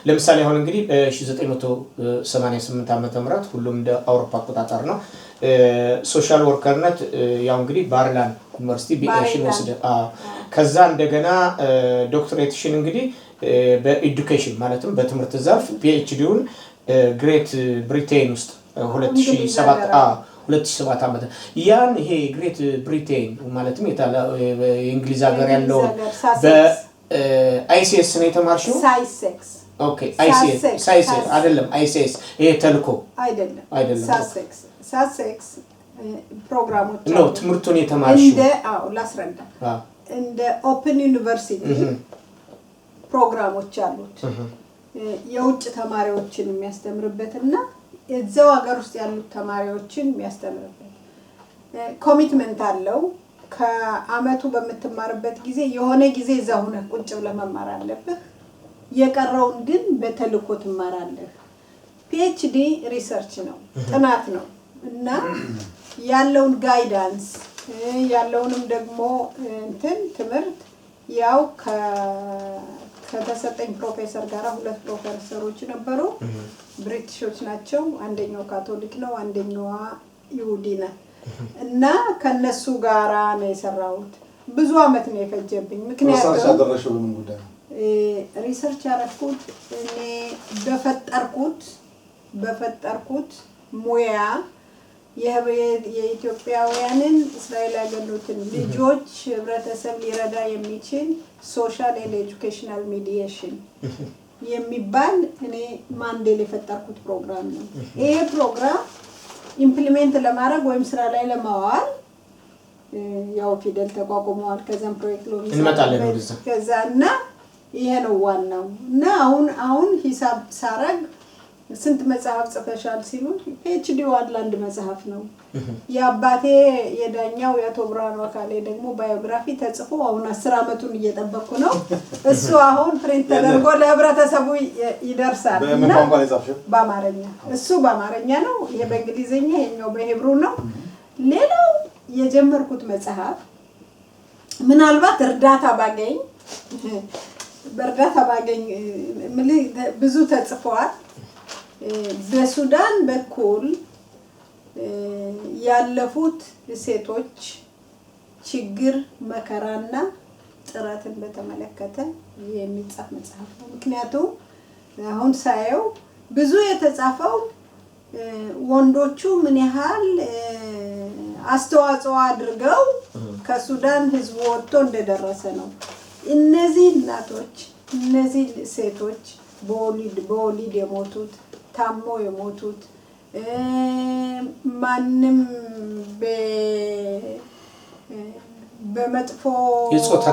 ለምሳሌ አሁን እንግዲህ 1988 ዓመተ ምህረት ሁሉም እንደ አውሮፓ አቆጣጠር ነው ሶሻል ወርከርነት ያው እንግዲህ ባርላን ዩኒቨርሲቲ ቢኤሽን ወስደ ከዛ እንደገና ዶክተሬትሽን እንግዲህ በኤዱኬሽን ማለትም በትምህርት ዘርፍ ፒኤችዲውን ግሬት ብሪቴን ውስጥ 2007 ዓመተ ያን ይሄ ግሬት ብሪቴን ማለትም የእንግሊዝ ሀገር ያለው በአይሲኤስ ነው የተማርሽው ሳይሴክስ ኦኬ አይሲኤስ አይደለም አይሲኤስ ይሄ ተልኮ አይደለም ሳሴክስ ፕሮግራሞች ነው ትምህርቱን የተማርሽው እንደ ላስረዳ እንደ ኦፕን ዩኒቨርሲቲ ፕሮግራሞች አሉት የውጭ ተማሪዎችን የሚያስተምርበትና እዛው ሀገር ውስጥ ያሉት ተማሪዎችን የሚያስተምርበት ኮሚትመንት አለው ከአመቱ በመተማርበት ጊዜ የሆነ ጊዜ እዛው ሆነ ቁጭ ብለህ መማር አለብህ የቀረውን ግን በተልኮ ትማራለህ ፒኤችዲ ሪሰርች ነው ጥናት ነው እና ያለውን ጋይዳንስ ያለውንም ደግሞ ትምህርት ያው ከተሰጠኝ ፕሮፌሰር ጋር ሁለት ፕሮፌሰሮች ነበሩ ብሪቲሾች ናቸው አንደኛው ካቶሊክ ነው አንደኛው ይሁዲ ነው እና ከነሱ ጋራ ነው የሰራሁት ብዙ አመት ነው የፈጀብኝ ምክንያቱም ሪሰርች አደረሽው ምን ጉዳይ ሪሰርች ያረኩት እኔ በፈጠርኩት ሙያ የኢትዮጵያውያንን እስራኤል ያገኙትን ልጆች ህብረተሰብ ሊረዳ የሚችል ሶሻል ኤንድ ኤጁኬሽናል ሚዲዬሽን የሚባል እኔ ማንዴል የፈጠርኩት ፕሮግራም ነው ይሄ ፕሮግራም ኢምፕሊሜንት ለማድረግ ወይም ስራ ላይ ለማዋል ያው ፊደል ተቋቁመዋል ከዛም ፕሮጀክት ሎሚ እንመጣለን ወደዛ ከዛና ይሄ ነው ዋናው እና አሁን ሂሳብ ሳረግ ስንት መጽሐፍ ጽፈሻል ሲሉ ፒኤችዲ ዋድላንድ መጽሐፍ ነው ያባቴ የዳኛው ያቶ ብርሃኑ አካሌ ደግሞ ባዮግራፊ ተጽፎ አሁን 10 አመቱን እየጠበቅኩ ነው እሱ አሁን ፕሪንት ተደርጎ ለህብረተሰቡ ይደርሳል እና በአማርኛ እሱ በአማርኛ ነው ይሄ በእንግሊዘኛ ይሄኛው በሂብሩ ነው ሌላው የጀመርኩት መጽሐፍ ምናልባት እርዳታ ባገኝ ብዙ ተጽፏል በሱዳን በኩል ያለፉት ሴቶች ችግር መከራና ጥረትን በተመለከተ የሚጻፍ መጽሐፍ ነው ምክንያቱም አሁን ሳየው ብዙ የተጻፈው ወንዶቹ ምን ያህል አስተዋጽኦ አድርገው ከሱዳን ህዝብ ወጥቶ እንደደረሰ ነው እነዚህ እናቶች እነዚህ ሴቶች በወሊድ የሞቱት ታሞ የሞቱት ማንም በመጥፎ የጾታ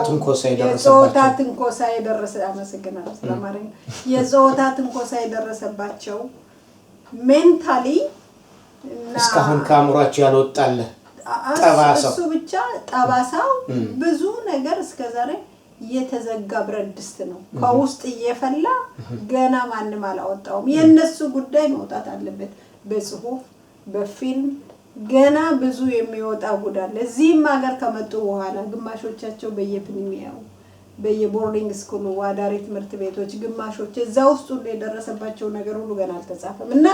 ትንኮሳ የደረሰ አመሰግናለሁ ስለማረኝ የጾታ ትንኮሳ የደረሰባቸው ሜንታሊ እስካሁን ካምሯቸው ያልወጣለ ጠባሳው እሱ ብቻ ጠባሳው ብዙ ነገር እስከዛሬ የተዘጋ ብረድስት ነው ከውስጥ እየፈላ ገና ማንንም አላወጣውም የነሱ ጉዳይ መውጣት አለበት በጽሁፍ በፊልም ገና ብዙ የሚወጣ ጉዳይ ለዚህም ሀገር ከመጡ በኋላ ግማሾቻቸው በየፕሪሚያው በየቦርዲንግ ስኩል ዋዳሪ ትምህርት ቤቶች ግማሾች እዛው ውስጥ የደረሰባቸው ነገር ሁሉ ገና አልተጻፈም እና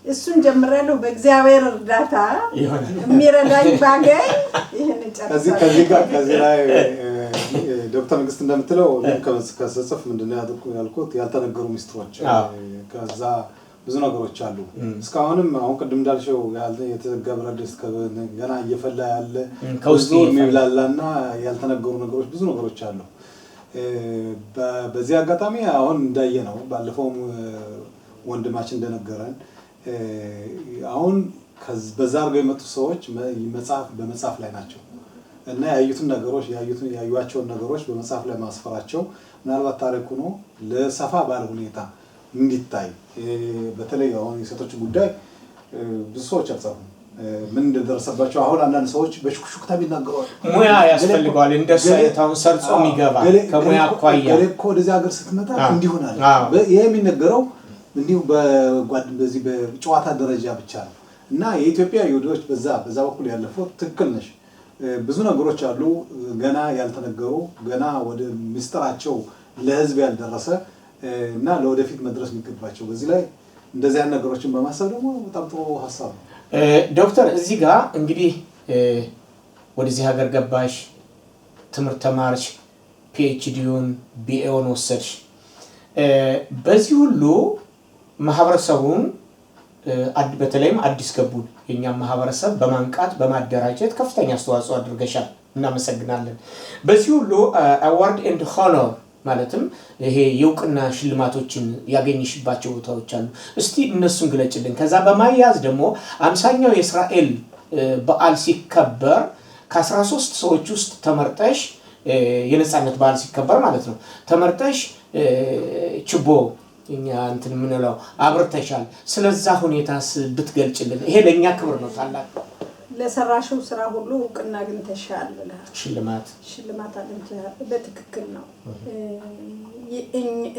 እሱን ጀምራለሁ በእግዚአብሔር እርዳታ የሚረዳኝ ባገኝ ይሄን ጨርሳለሁ ከዚህ ላይ ዶክተር መንግስት እንደምትለው ከሰጽፍ ምንድነው ያልኩት ያልተነገሩ ሚስጥሮች ከዛ ብዙ ነገሮች አሉ እስካሁንም አሁን ቅድም እንዳልሽው የተዘጋብረደስ ገና እየፈላ ያለ ከውስጥ የሚብላላና ያልተነገሩ ነገሮች ብዙ ነገሮች አሉ በዚህ አጋጣሚ አሁን እንዳየነው ባለፈው ወንድማችን እንደነገረን አሁን በዛ አርገው የመጡ ሰዎች በመጽሐፍ ላይ ናቸው እና ያዩዋቸውን ነገሮች በመጽሐፍ ላይ ማስፈራቸው ምናልባት ታሪኩ ነው ለሰፋ ባለ ሁኔታ እንዲታይ በተለይ አሁን የሴቶች ጉዳይ ብዙ ሰዎች አልጻፉም ምን እንደደረሰባቸው አሁን አንዳንድ ሰዎች በሽኩሽኩታ ቢናገሩ ሙያ ያስፈልጋል እንደሱ አይታውን ሰርጾም ይገባ ከሙያ አቋያ ገለኮ ወደዚህ ሀገር ስትመጣ እንዲሆናል ይሄ የሚነገረው እንዲሁ በዚህ በጨዋታ ደረጃ ብቻ ነው እና የኢትዮጵያ ይሁዶች በዛ በኩል ያለፈው ትክክል ነሽ። ብዙ ነገሮች አሉ ገና ያልተነገሩ ገና ወደ ምስጢራቸው ለህዝብ ያልደረሰ እና ለወደፊት መድረስ የሚገባቸው በዚህ ላይ እንደዚህ አይነት ነገሮችን በማሰብ ደግሞ በጣም ጥሩ ሐሳብ ነው። ዶክተር እዚህ ጋር እንግዲህ ወደዚህ ሀገር ገባሽ፣ ትምህርት ተማርሽ፣ ፒኤችዲውን ቢኤውን ወሰድሽ። በዚህ ሁሉ ማህበረሰቡን በተለይም አዲስ ገቡን የኛም ማህበረሰብ በማንቃት በማደራጀት ከፍተኛ አስተዋጽኦ አድርገሻል። እናመሰግናለን። በዚህ ሁሉ አዋርድ ኤንድ ሆኖር ማለትም ይሄ የውቅና ሽልማቶችን ያገኝሽባቸው ቦታዎች አሉ። እስቲ እነሱን ግለጭልን። ከዛ በማያዝ ደግሞ 50ኛው የእስራኤል በዓል ሲከበር ከ13 ሰዎች ውስጥ ተመርጠሽ የነጻነት በዓል ሲከበር ማለት ነው ተመርጠሽ ችቦ እኛ እንትን ምንለው አብርተሻል። ስለዛ ሁኔታስ ብትገልጭልን። ይሄ ለኛ ክብር ነው ታላቅ ለሰራሽው ስራ ሁሉ እውቅና አግኝተሻል ብለህ ሽልማት አግኝተሻል። በትክክል ነው።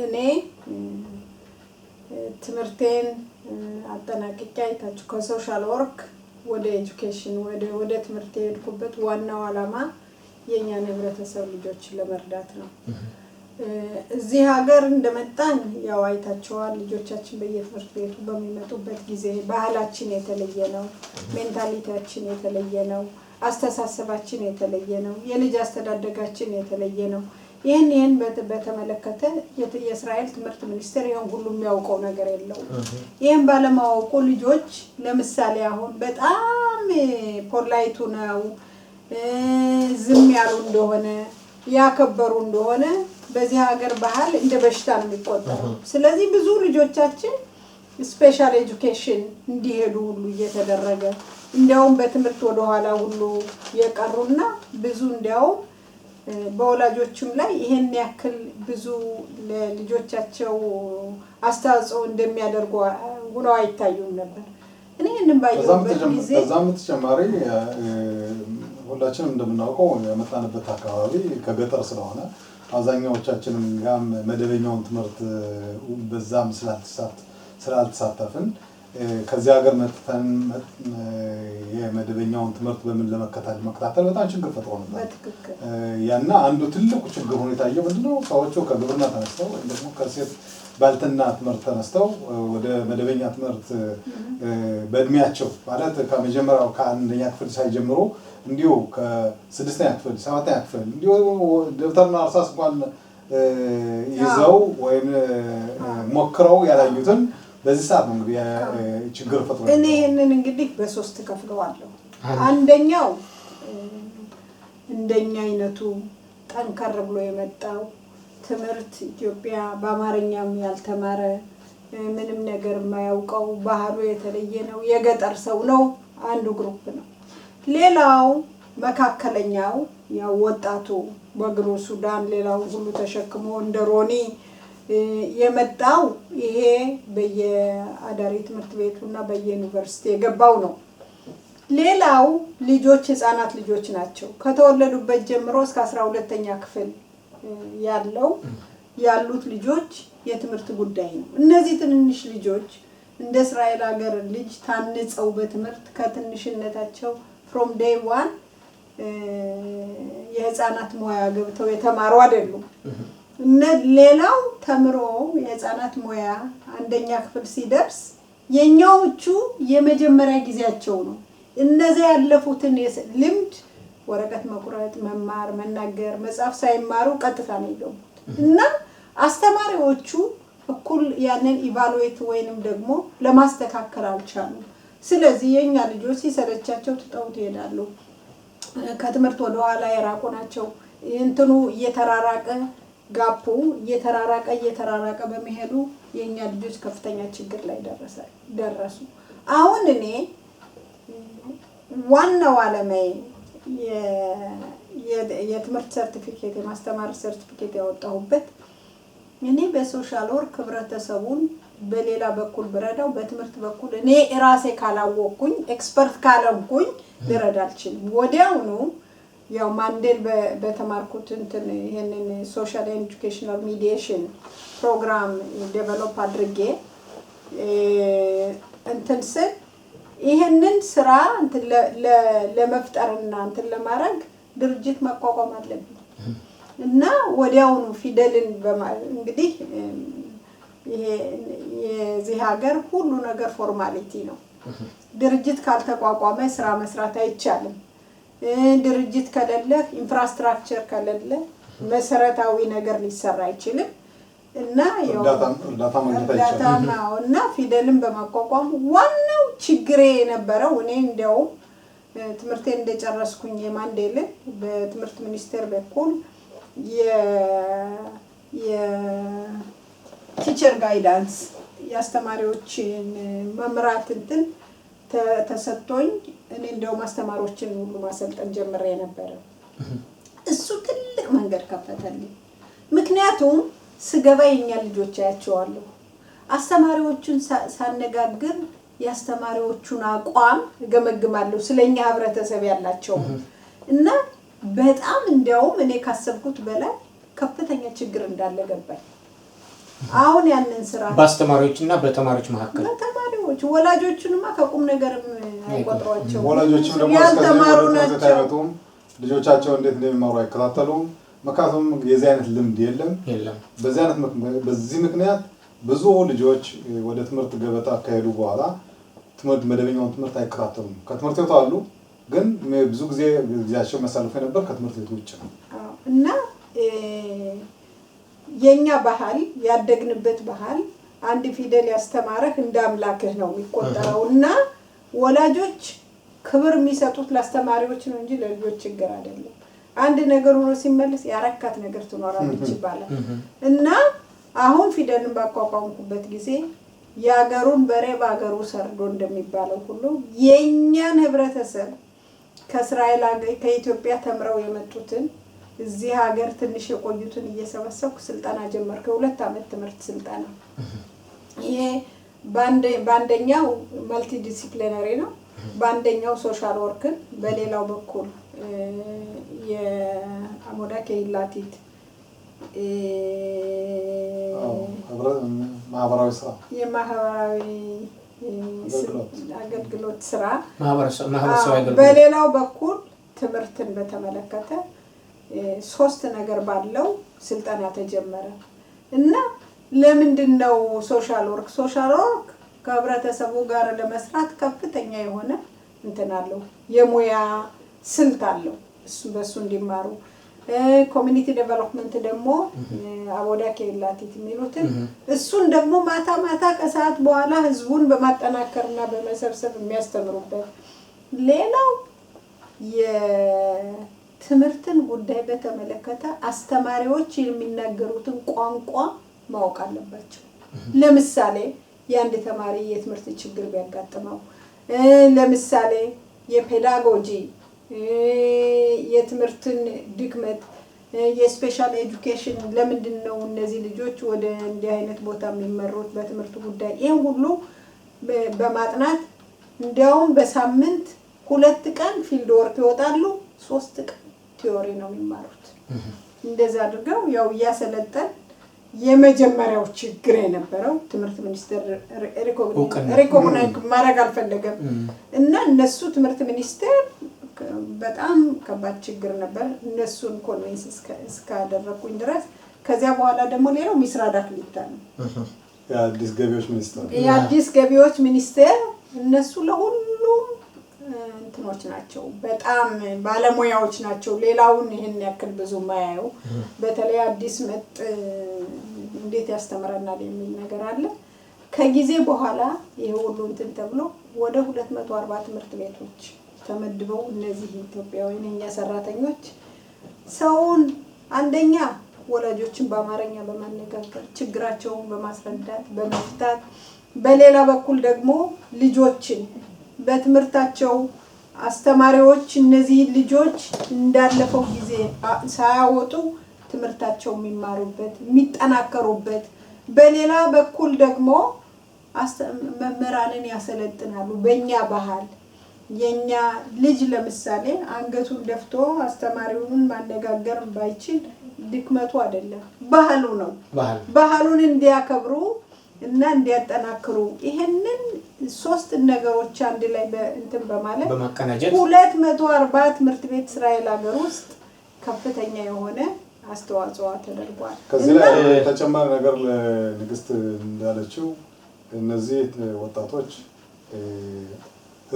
እኔ ትምህርቴን አጠናቅቄ አይታችሁ ከሶሻል ወርክ ወደ ኤጁኬሽን ወደ ትምህርት የሄድኩበት ዋናው ዓላማ የኛን ህብረተሰብ ልጆችን ለመርዳት ነው። እዚህ ሀገር እንደመጣን ያው አይታችኋል። ልጆቻችን በየትምህርት ቤቱ በሚመጡበት ጊዜ ባህላችን የተለየ ነው፣ ሜንታሊቲያችን የተለየ ነው፣ አስተሳሰባችን የተለየ ነው፣ የልጅ አስተዳደጋችን የተለየ ነው። ይህን በተመለከተ የእስራኤል ትምህርት ሚኒስቴር ይሄን ሁሉ የሚያውቀው ነገር የለውም። ይሄን ባለማወቁ ልጆች ለምሳሌ አሁን በጣም ፖላይቱ ነው ዝም ያሉ እንደሆነ ያከበሩ እንደሆነ በዚህ ሀገር ባህል እንደ በሽታ ነው የሚቆጠረው። ስለዚህ ብዙ ልጆቻችን ስፔሻል ኤጁኬሽን እንዲሄዱ ሁሉ እየተደረገ እንዲያውም በትምህርት ወደ ኋላ ሁሉ የቀሩና ብዙ እንዲያውም በወላጆችም ላይ ይሄን ያክል ብዙ ለልጆቻቸው አስተዋጽኦ እንደሚያደርጉ ሆነው አይታዩም ነበር። እኔ እንንም ባየሁበት ጊዜ ከዛም ተጨማሪ ሁላችንም እንደምናውቀው የመጣንበት አካባቢ ከገጠር ስለሆነ አብዛኛዎቻችንም ጋም መደበኛውን ትምህርት በዛም ስላልተሳተፍን ከዚህ ሀገር መጥተን የመደበኛውን ትምህርት በምን ለመከታተል በጣም ችግር ፈጥሮ ነበር። ያና አንዱ ትልቁ ችግር ሁኔታ ምንድነው ሰዎቹ ከግብርና ተነስተው ወይም ደግሞ ከሴት ባልትና ትምህርት ተነስተው ወደ መደበኛ ትምህርት በእድሜያቸው ማለት ከመጀመሪያው ከአንደኛ ክፍል ሳይጀምሩ እንዲሁ ከ6ኛ ክፍል 7ኛ ክፍል እንዲሁ ደብተርና እርሳስ እንኳን ይዘው ወይም ሞክረው ያላዩትን በዚህ ሰዓት ነው እንግዲህ ችግር ፈጥሮ እኔ ይሄንን እንግዲህ በሶስት ከፍለዋለሁ። አንደኛው እንደኛ አይነቱ ጠንከር ብሎ የመጣው ትምህርት ኢትዮጵያ በአማርኛም ያልተማረ ምንም ነገር የማያውቀው ባህሉ የተለየ ነው የገጠር ሰው ነው አንዱ ግሩፕ ነው። ሌላው መካከለኛው ያው ወጣቱ በግሩ ሱዳን ሌላው ሁሉ ተሸክሞ እንደ ሮኒ የመጣው ይሄ በየአዳሪ ትምህርት ቤቱና በየዩኒቨርሲቲ የገባው ነው። ሌላው ልጆች ህፃናት ልጆች ናቸው። ከተወለዱበት ጀምሮ እስከ 12ኛ ክፍል ያሉት ልጆች የትምህርት ጉዳይ ነው። እነዚህ ትንንሽ ልጆች እንደ እስራኤል ሀገር ልጅ ታንጸው በትምህርት ከትንሽነታቸው from day one የህፃናት ሙያ ገብተው የተማሩ አይደሉም። ሌላው ተምሮ የህፃናት ሙያ አንደኛ ክፍል ሲደርስ የኛዎቹ የመጀመሪያ ጊዜያቸው ነው። እነዚህ ያለፉትን ልምድ ወረቀት መቁረጥ መማር መናገር መጻፍ ሳይማሩ ቀጥታ ነው የገቡት እና አስተማሪዎቹ እኩል ያንን ኢቫሉዌት ወይንም ደግሞ ለማስተካከል አልቻሉም። ስለዚህ የኛ ልጆች ሲሰለቻቸው ትተውት ይሄዳሉ። ከትምህርት ወደ ኋላ የራቁ ናቸው። እንትኑ እየተራራቀ ጋፑ እየተራራቀ በመሄዱ የኛ ልጆች ከፍተኛ ችግር ላይ ደረሱ። አሁን እኔ ዋናው ዓላማዬ የትምህርት ሰርቲፊኬት የማስተማር ሰርቲፊኬት ያወጣሁበት እኔ በሶሻል ወርክ ህብረተሰቡን በሌላ በኩል ብረዳው በትምህርት በኩል እኔ ራሴ ካላወቅኩኝ ኤክስፐርት ካላልኩኝ ልረዳ አልችልም። ወዲያውኑ ያው ማንዴል በተማርኩት እንትን ይሄንን ሶሻል ኤንድ ኤጁኬሽናል ሚዲዬሽን ፕሮግራም ዴቨሎፕ አድርጌ እንትን ስል ይሄንን ስራ እንትን ለመፍጠርና እንትን ለማድረግ ድርጅት ማቋቋም አለብኝ እና ወዲያውኑ ፊደልን እንግዲህ ይሄ የዚህ ሀገር ሁሉ ነገር ፎርማሊቲ ነው። ድርጅት ካልተቋቋመ ስራ መስራት አይቻልም። ድርጅት ከሌለ ኢንፍራስትራክቸር ከሌለ መሰረታዊ ነገር ሊሰራ አይችልም እና ያው እርዳታና ፊደልን በማቋቋም ዋናው ችግሬ የነበረው እኔ እንደው ትምህርቴን እንደጨረስኩኝ የማንዴል በትምህርት ሚኒስቴር በኩል የቲቸር ጋይዳንስ ያስተማሪዎችን መምራት እንትን ተሰጥቶኝ እኔ እንደው ማስተማሮችን ሁሉ ማሰልጠን ጀምሬ ነበር። እሱ ትልቅ መንገድ ከፈተልኝ። ምክንያቱም ስገባ የኛ ልጆች ያያቸዋለሁ። አስተማሪዎቹን ሳነጋግር ያስተማሪዎቹን አቋም ገመግማለሁ ስለኛ ህብረተሰብ ያላቸው እና በጣም እንደውም እኔ ካሰብኩት በላይ ከፍተኛ ችግር እንዳለ ገባኝ። አሁን ያንን ስራ በአስተማሪዎችና በተማሪዎች መካከል ተማሪዎች ወላጆቹንማ ከቁም ነገርም አይቆጥሯቸው። ወላጆቹም ደግሞ ያልተማሩ ናቸው። ልጆቻቸው እንዴት እንደሚማሩ አይከታተሉም። ምክንያቱም የዚህ አይነት ልምድ የለም። በዚህ ምክንያት ብዙ ልጆች ወደ ትምህርት ገበታ ካሄዱ በኋላ ትምህርት መደበኛውን ትምህርት አይከታተሉም። ከትምህርት ቤቱ አሉ ግን ብዙ ጊዜያቸው መሳለፍ የነበር ከትምህርት ቤቱ ውጭ ነው እና የኛ ባህል ያደግንበት ባህል አንድ ፊደል ያስተማረህ እንደ አምላክህ ነው የሚቆጠረው እና ወላጆች ክብር የሚሰጡት ለአስተማሪዎች ነው እንጂ ለልጆች ችግር አይደለም። አንድ ነገር ሆኖ ሲመለስ ያረካት ነገር ትኖራለች ይባላል እና አሁን ፊደልን ባቋቋምኩበት ጊዜ ያገሩን በሬ ባገሩ ሰርዶ እንደሚባለው ሁሉ የኛን ህብረተሰብ ከእስራኤል ከኢትዮጵያ ተምረው የመጡትን እዚህ ሀገር ትንሽ የቆዩትን እየሰበሰብኩ ስልጠና ጀመርኩ። 2 አመት ትምህርት ስልጠና። ይሄ ባንደኛው ማልቲ ዲሲፕሊነሪ ነው። ባንደኛው ሶሻል ወርክን በሌላው በኩል የአሞዳ ከይላቲት ማህበራዊ ስራ የማህበራዊ አገልግሎት ስራ ማህበረሰብ አገልግሎት በሌላው በኩል ትምህርትን በተመለከተ 3 ነገር ባለው ስልጠና ተጀመረ እና ለምንድነው ሶሻል ወርክ ከህብረተሰቡ ጋር ለመስራት ከፍተኛ የሆነ እንትን አለው የሙያ ስልት አለው እሱ በሱ እንዲማሩ ኮሚኒቲ ዴቨሎፕመንት ደግሞ አቦዳ ከይላቲት የሚሉትን እሱን ደግሞ ማታ ከሰዓት በኋላ ህዝቡን በማጠናከርና በመሰብሰብ የሚያስተምሩበት ሌላው የትምህርትን ጉዳይ በተመለከተ አስተማሪዎች የሚናገሩትን ቋንቋ ማወቅ አለባቸው። ለምሳሌ የአንድ ተማሪ የትምህርት ችግር ቢያጋጥመው ለምሳሌ የፔዳጎጂ የትምህርትን ድክመት የስፔሻል ኤጁኬሽን ለምንድነው እነዚህ ልጆች ወደ እንዲህ አይነት ቦታ የሚመሩት በትምህርት ጉዳይ ይሄን ሁሉ በማጥናት እንዲያውም በሳምንት 2 ቀን ፊልድ ወርክ ይወጣሉ 3 ቀን ቲዮሪ ነው የሚማሩት። እንደዛ አድርገው ያው ያሰለጠን የመጀመሪያው ችግር የነበረው ትምህርት ሚኒስቴር ሪኮግናይዝ ማድረግ አልፈለገም እና እነሱ ትምህርት ሚኒስቴር በጣም ከባድ ችግር ነበር እነሱን ኮንቪንስ እስካደረኩኝ ድረስ። ከዚያ በኋላ ደግሞ ሌላው ሚስራዳ ክሊታ ነው የአዲስ ገቢዎች ሚኒስቴር እነሱ ለሁሉም እንትኖች ናቸው በጣም ባለሙያዎች ናቸው። ሌላውን ይሄን ያክል ብዙ ማያዩ በተለይ አዲስ መጥ እንዴት ያስተምረናል የሚል ነገር አለ። ከጊዜ በኋላ ይሄ ሁሉ እንትን ተብሎ ወደ 240 ትምህርት ቤቶች ተመድበው እነዚህ ኢትዮጵያውያን የኛ ሰራተኞች ሰውን አንደኛ ወላጆችን በአማርኛ በማነጋገር ችግራቸውን በማስረዳት በመፍታት በሌላ በኩል ደግሞ ልጆችን በትምህርታቸው አስተማሪዎች እነዚህ ልጆች እንዳለፈው ጊዜ ሳያወጡ ትምህርታቸው የሚማሩበት የሚጠናከሩበት በሌላ በኩል ደግሞ መምህራንን ያሰለጥናሉ። በእኛ ባህል የኛ ልጅ ለምሳሌ አንገቱን ደፍቶ አስተማሪውን ማነጋገር ባይችል ድክመቱ አይደለም ባህሉ ነው። ባህሉን እንዲያከብሩ እና እንዲያጠናክሩ ይሄንን ሶስት ነገሮች አንድ ላይ እንትን በማለት በማቀናጀት 240 ትምህርት ቤት እስራኤል ሀገር ውስጥ ከፍተኛ የሆነ አስተዋጽኦ ተደርጓል። ከዚህ ላይ ተጨማሪ ነገር ለንግስት እንዳለችው እነዚህ ወጣቶች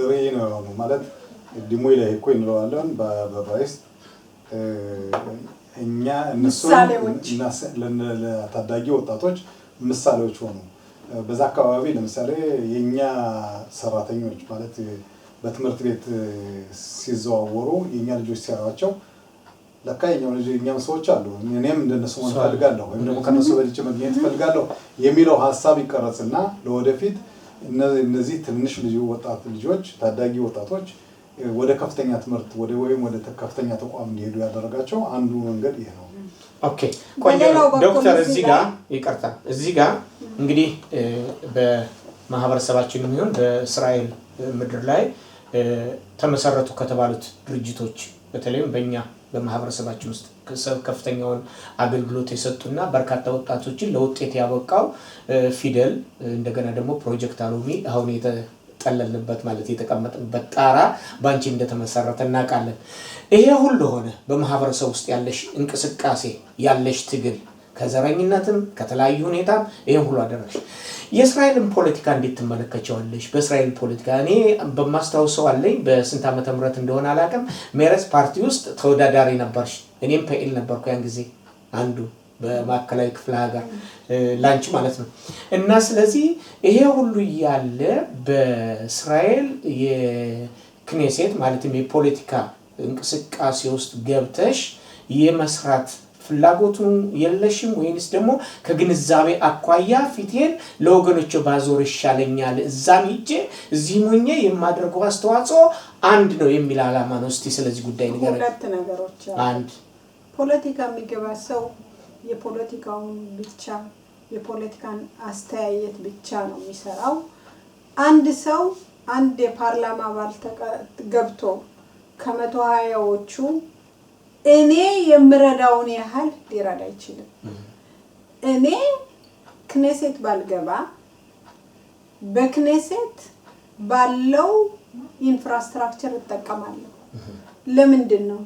ሪይ ነው ማለት ዲሞይ ላይ እኮ እንለዋለን በባይስ እኛ እነሱ ለታዳጊ ወጣቶች ምሳሌዎች ሆኑ። በዛ አካባቢ ለምሳሌ የኛ ሰራተኞች ማለት በትምህርት ቤት ሲዘዋወሩ የኛ ልጆች ሲያዩዋቸው ለካ የኛም ሰዎች አሉ እኔም እንደነሱ መሆን ፈልጋለሁ ወይም ደግሞ ከነሱ በልጭ መገኘት ፈልጋለሁ የሚለው ሐሳብ ይቀረጽና ለወደፊት እነዚህ ትንሽ ልጆች ታዳጊ ወጣቶች ወደ ከፍተኛ ትምህርት ወይም ወደ ከፍተኛ ተቋም እንዲሄዱ ያደረጋቸው አንዱ መንገድ ይሄ ነው። ኦኬ ዶክተር እዚህ ጋር እንግዲህ በማህበረሰባችን የሚሆን በእስራኤል ምድር ላይ ተመሰረቱ ከተባሉት ድርጅቶች በተለይም በእኛ በማህበረሰባችን ውስጥ ከፍተኛውን አገልግሎት የሰጡና በርካታ ወጣቶችን ለውጤት ያበቃው ፊደል እንደገና ደግሞ ፕሮጀክት አሎሚ አሁን የተጠለልንበት ማለት የተቀመጥንበት ጣራ ባንቺ እንደተመሰረተ እናውቃለን። ይሄ ሁሉ ሆነ በማህበረሰብ ውስጥ ያለሽ እንቅስቃሴ ያለሽ ትግል ከዘረኝነትም ከተለያዩ ሁኔታም ይሄን ሁሉ አደረግሽ። የእስራኤልን ፖለቲካ እንዴት ትመለከቻለሽ? በእስራኤል ፖለቲካ እኔ በማስተዋወሰው አለኝ በስንት ዓመተ ምህረት እንደሆነ አላውቅም ሜረስ ፓርቲ ውስጥ ተወዳዳሪ ነበርሽ። እኔም ፔኤል ነበርኩ ያን ጊዜ አንዱ በማከላዊ ክፍለ ሀገር ላንቺ ማለት ነው። እና ስለዚህ ይሄ ሁሉ ያለ በእስራኤል የክኔሴት ማለትም የፖለቲካ እንቅስቃሴ ውስጥ ገብተሽ የመስራት ፍላጎቱ የለሽም ወይንስ ደግሞ ከግንዛቤ አኳያ ፊቴን ለወገኖቹ ባዞር ይሻለኛል እዛም ሂጄ እዚህ ሆኜ የማደርገው አስተዋጽኦ አንድ ነው የሚል አላማ ነው? እስቲ ስለዚህ ጉዳይ ንገረኝ። ሁለት ነገሮች አንድ ፖለቲካ የሚገባ ሰው የፖለቲካውን ብቻ የፖለቲካን አስተያየት ብቻ ነው የሚሰራው። አንድ ሰው አንድ የፓርላማ አባል ገብቶ ከ120ዎቹ እኔ የምረዳውን ያህል ሊረዳ አይችልም። እኔ ክኔሴት ባልገባ በክኔሴት ባለው ኢንፍራስትራክቸር እጠቀማለሁ። ለምንድን ነው?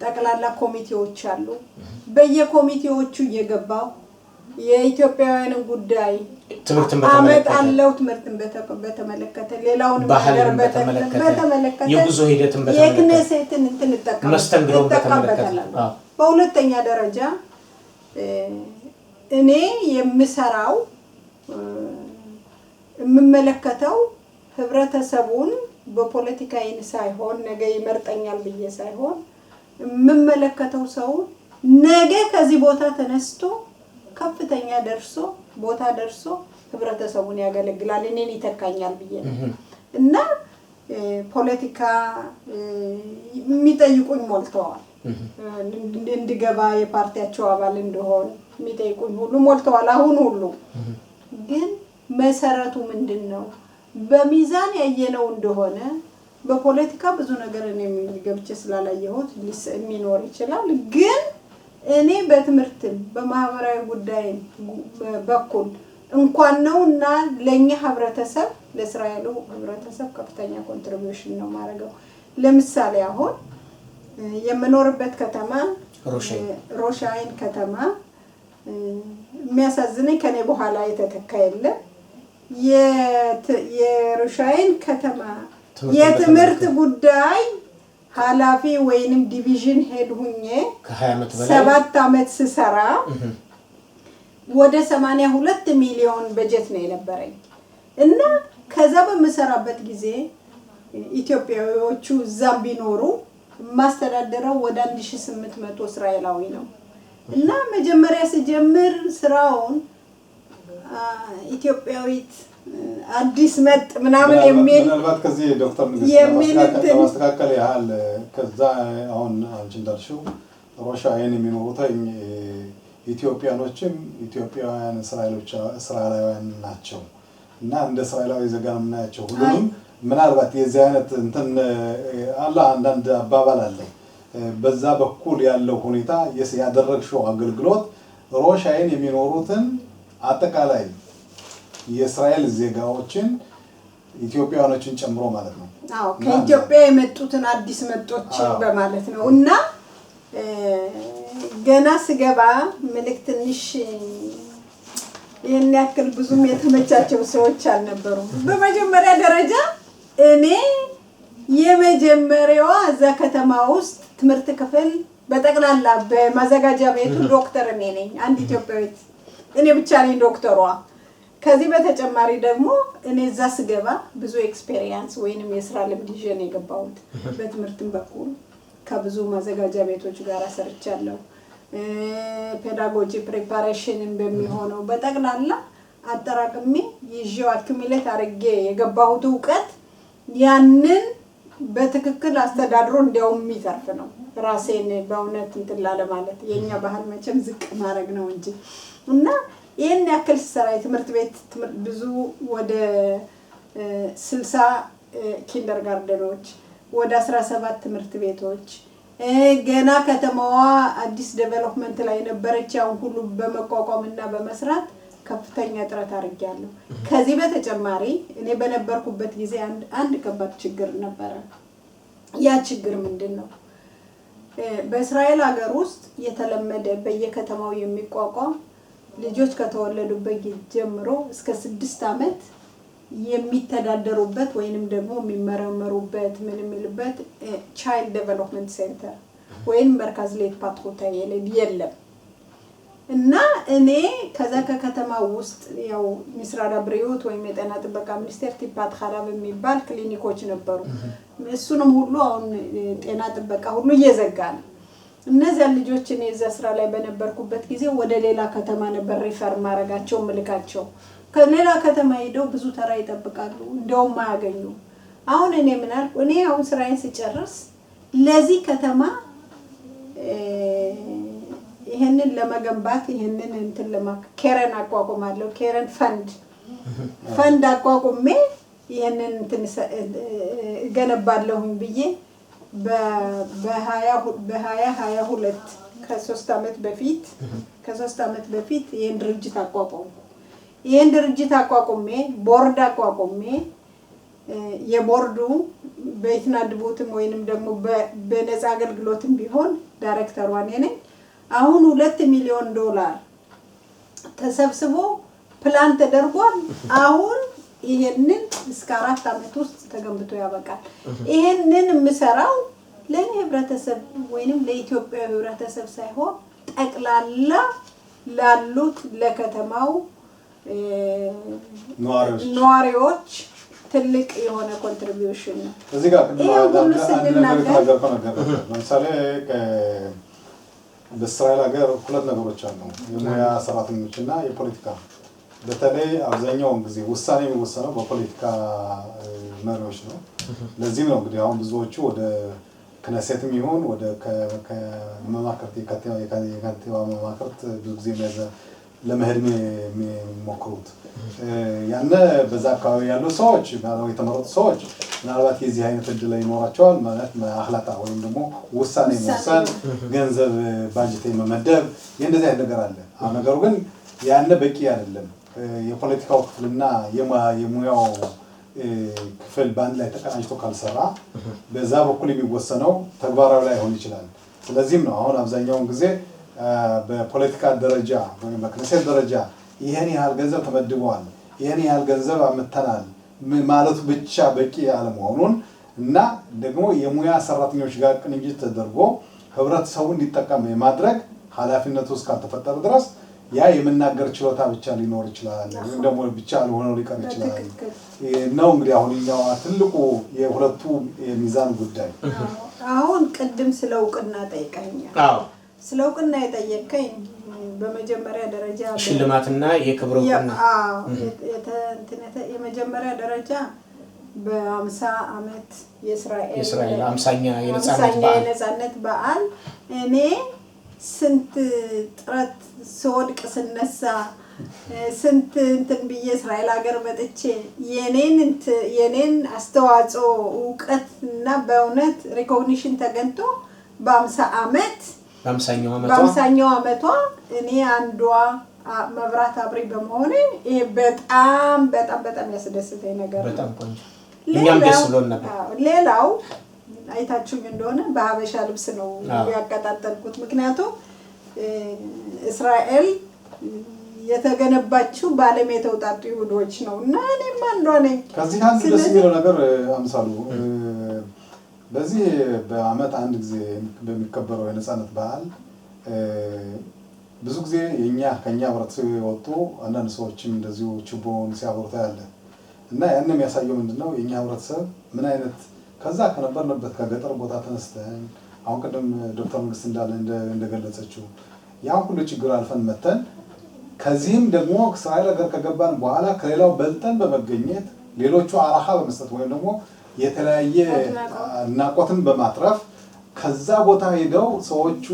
ጠቅላላ ኮሚቴዎች አሉ። በየኮሚቴዎቹ እየገባው የኢትዮጵያውያን ጉዳይ አመጣለሁ። ትምህርትን በተመለከተ ሌላውን ነገር በተመለከተ የጉዞ ሂደትን በተመለከተ የክኔሴትን እንትን እጠቀምበታለሁ። በሁለተኛ ደረጃ እኔ የምሰራው የምመለከተው ህብረተሰቡን በፖለቲካዬን ሳይሆን ነገ ይመርጠኛል ብዬ ሳይሆን የምመለከተው ሰው ነገ ከዚህ ቦታ ተነስቶ ከፍተኛ ቦታ ደርሶ ህብረተሰቡን ያገለግላል እኔን ይተካኛል ብዬ ነው። እና ፖለቲካ የሚጠይቁኝ ሞልተዋል። እንድገባ የፓርቲያቸው አባል እንደሆን የሚጠይቁኝ ሁሉ ሞልተዋል። አሁን ሁሉ ግን መሰረቱ ምንድነው? በሚዛን ያየነው እንደሆነ በፖለቲካ ብዙ ነገር እኔ ገብቼ ስላላየሁት ሊኖር ይችላል። ግን እኔ በትምህርትም በማህበራዊ ጉዳይ በኩል እንኳን ነውና ለኛ ህብረተሰብ ለእስራኤሉ ህብረተሰብ ከፍተኛ ኮንትሪቢዩሽን ነው ማረገው። ለምሳሌ አሁን የምኖርበት ከተማ ሮሻይን ከተማ የሚያሳዝነኝ ከኔ በኋላ የተተካ የለም። የሮሻይን ከተማ የትምህርት ጉዳይ ኃላፊ ወይንም ዲቪዥን ሄድ ሆኜ ከ7 አመት ስሰራ ወደ 82 ሚሊዮን በጀት ነው የነበረኝ። እና ከዛ በመሰራበት ጊዜ ኢትዮጵያውያኖቹ እዛም ቢኖሩ ማስተዳደረው ወደ 1800 እስራኤላዊ ነው። እና መጀመሪያ ሲጀምር ስራውን ኢትዮጵያዊት አዲስ መጥ ምናምን የሚል ምናልባት ከዚህ ዶክተር ንግስት ለማስተካከል ያህል ከዛ አሁን አንቺ እንዳልሽው ሮሻይን የሚኖሩት ኢትዮጵያኖችም ኢትዮጵያውያን እስራኤላውያን ናቸው እና እንደ እስራኤላዊ ዜጋ ምናያቸው ሁሉንም ምናልባት የዚህ አይነት እንትን አላ አንዳንድ አባባል አለ። በዛ በኩል ያለው ሁኔታ ያደረግሽው አገልግሎት ሮሻይን የሚኖሩትን አጠቃላይ የእስራኤል ዜጋዎችን ኢትዮጵያውያኖችን ጨምሮ ማለት ነው። አዎ ከኢትዮጵያ የመጡትን አዲስ መጦችን በማለት ነው። እና ገና ስገባ ምልክት ትንሽ ይሄን ያክል ብዙም የተመቻቸው ሰዎች አልነበሩም። በመጀመሪያ ደረጃ እኔ የመጀመሪያዋ እዛ ከተማ ውስጥ ትምህርት ክፍል በጠቅላላ በማዘጋጃ ቤቱ ዶክተር እኔ ነኝ። አንድ ኢትዮጵያዊት እኔ ብቻ ነኝ ዶክተሯ። ከዚህ በተጨማሪ ደግሞ እኔ እዛ ስገባ ብዙ ኤክስፔሪየንስ ወይንም የስራ ልምድ ይዤ ነው የገባሁት። በትምህርትም በኩል ከብዙ ማዘጋጃ ቤቶች ጋር ሰርቻለሁ። ፔዳጎጂ ፕሪፓሬሽንን በሚሆነው በጠቅላላ አጠራቅሜ ይዤው አክሙሌት አድርጌ የገባሁት እውቀት ያንን በትክክል አስተዳድሮ እንዲያውም የሚተርፍ ነው። ራሴን በእውነት እንትን ለማለት የኛ ባህል መቼም ዝቅ ማድረግ ነው እንጂ እና ይሄን ያክል ሰራ የትምህርት ቤት ብዙ ወደ 60 ኪንደርጋርደኖች ወደ 17 ትምህርት ቤቶች ገና ከተማዋ አዲስ ዴቨሎፕመንት ላይ ነበረች። ያው ሁሉ በመቋቋምና በመስራት ከፍተኛ ጥረት አድርጌያለሁ። ከዚህ በተጨማሪ እኔ በነበርኩበት ጊዜ አንድ ከባድ ችግር ነበረ። ያ ችግር ምንድነው? በእስራኤል ሀገር ውስጥ የተለመደ በየከተማው የሚቋቋም ልጆች ከተወለዱበት ጊዜ ጀምሮ እስከ 6 አመት የሚተዳደሩበት ወይንም ደግሞ የሚመረመሩበት ምን የሚልበት ቻይልድ ዴቨሎፕመንት ሴንተር ወይም መርካዝ ሌት ፓትሮታ የለም። እና እኔ ከዛ ከከተማው ውስጥ ያው ሚስራዳ ብሪዮት ወይም የጤና ጥበቃ ሚኒስቴር ቲፓት ሐላብ የሚባል ክሊኒኮች ነበሩ። እሱንም ሁሉ አሁን ጤና ጥበቃ ሁሉ እየዘጋ ነው። እነዚያ ልጆች እኔ እዛ ስራ ላይ በነበርኩበት ጊዜ ወደ ሌላ ከተማ ነበር ሪፈር ማረጋቸው መልካቸው። ከሌላ ከተማ ሄደው ብዙ ተራ ይጠብቃሉ፣ እንደውም ማያገኙ። አሁን እኔ ምን አልኩ? እኔ አሁን ስራዬን ሲጨርስ ለዚህ ከተማ ይሄንን ለመገንባት ይሄንን እንትን ኬረን አቋቁማለሁ። ኬረን ፈንድ አቋቁሜ ይሄንን እንትን ገነባለሁኝ ብዬ በ2022 ከ3 አመት በፊት ይሄን ድርጅት አቋቋሙ። ይሄን ድርጅት አቋቁሜ ቦርድ አቋቁሜ የቦርዱ በኢትናድቡትም ወይንም ደግሞ በነፃ አገልግሎትም ቢሆን ዳይሬክተሯ እኔ ነኝ። አሁን $2 ሚሊዮን ተሰብስቦ ፕላን ተደርጓል። አሁን ይሄንን እስከ 4 አመት ውስጥ ተገንብቶ ያበቃል። ይሄንን የምሰራው ለኔ ህብረተሰብ ወይንም ለኢትዮጵያ ህብረተሰብ ሳይሆን ጠቅላላ ላሉት ለከተማው ነዋሪዎች ትልቅ የሆነ ኮንትሪቢዩሽን ነው። እዚህ ጋር ለምሳሌ በእስራኤል ሀገር ሁለት ነገሮች አሉ፣ የሙያ ሰራተኞችና የፖለቲካ። በተለይ አብዛኛውን ጊዜ ውሳኔ የሚወሰነው በፖለቲካ መሪዎች ነው። ለዚህም ነው እንግዲህ አሁን ብዙዎቹ ወደ ክነሴትም ይሁን ወደ ከመማክርት የካንቲባ መማክርት ብዙ ጊዜ ለመሄድ የሚሞክሩት ያነ በዛ አካባቢ ያሉ ሰዎች የተመረጡ ሰዎች ምናልባት የዚህ አይነት እድል ይኖራቸዋል ማለት አህላታ ወይም ደግሞ ውሳኔ መወሰን፣ ገንዘብ ባጀት መመደብ የእንደዚህ አይነት ነገር አለ። ነገሩ ግን ያነ በቂ አይደለም። የፖለቲካው ክፍልና የሙያው ክፍል ባንድ ላይ ተቀናጅቶ ካልሰራ በዛ በኩል የሚወሰነው ተግባራዊ ላይ ሆን ይችላል። ስለዚህም ነው አሁን አብዛኛውን ጊዜ በፖለቲካ ደረጃ ወይም በክነሴት ደረጃ ይሄን ያህል ገንዘብ ተመድቧል፣ ይሄን ያህል ገንዘብ አመጣናል ማለቱ ብቻ በቂ አለመሆኑን እና ደግሞ የሙያ ሰራተኞች ጋር ቅንጅት ተደርጎ ህብረተሰቡ እንዲጠቀም የማድረግ ኃላፊነቱ እስካልተፈጠረ ድረስ ያ የመናገር ችሎታ ብቻ ሊኖር ይችላል ወይም ደግሞ ብቻ ሊሆነው ሊቀር ይችላል ነው። እንግዲህ አሁን እኛው ትልቁ የሁለቱ የሚዛን ጉዳይ። አሁን ቅድም ስለውቅና ጠይቀኛል። ስለውቅና የጠየቀኝ በመጀመሪያ ደረጃ ሽልማትና የክብር እውቅና የመጀመሪያ ደረጃ በ50 አመት የእስራኤል 50ኛ የነጻነት በዓል እኔ ስንት ጥረት ስወድቅ ስነሳ ስንት እንትን ብዬ እስራኤል ሀገር መጥቼ የኔን አስተዋጽኦ እውቀትና በእውነት ሪኮግኒሽን ተገኝቶ በ50ኛው አመቷ እኔ አንዷ መብራት አብሪ በመሆኔ ይሄ በጣም በጣም በጣም ያስደስተኝ ነገር ነው። በጣም ቆንጆ እኛም ደስ ብሎን ነበር። ሌላው አይታችሁኝ እንደሆነ በሀበሻ ልብስ ነው ያቀጣጠልኩት። ምክንያቱም እስራኤል የተገነባችው በዓለም የተውጣጡ ይሁዶች ነው እና እኔም አንዷ ነኝ። ከዚህ አንድ ደስ የሚለው ነገር አምሳሉ በዚህ በአመት አንድ ጊዜ በሚከበረው የነጻነት በዓል ብዙ ጊዜ ከኛ ህብረተሰብ የወጡ አንዳንድ ሰዎችም እንደዚሁ ችቦውን ሲያበሩታ ያለ እና ያንን የሚያሳየው ምንድነው የኛ ህብረተሰብ ምን አይነት ከዛ ከነበርንበት ከገጠር ቦታ ተነስተን አሁን ቀደም ዶክተር መንግስት እንደገለጸችው ያን ሁሉ ችግር አልፈን መተን ከዚህም ደግሞ እስራኤል ሀገር ከገባን በኋላ ከሌላው በልጠን በመገኘት ሌሎቹ አራሃ በመስጠት ወይም ደግሞ የተለያየ አድናቆትን በማትረፍ ከዛ ቦታ ሄደው ሰዎቹ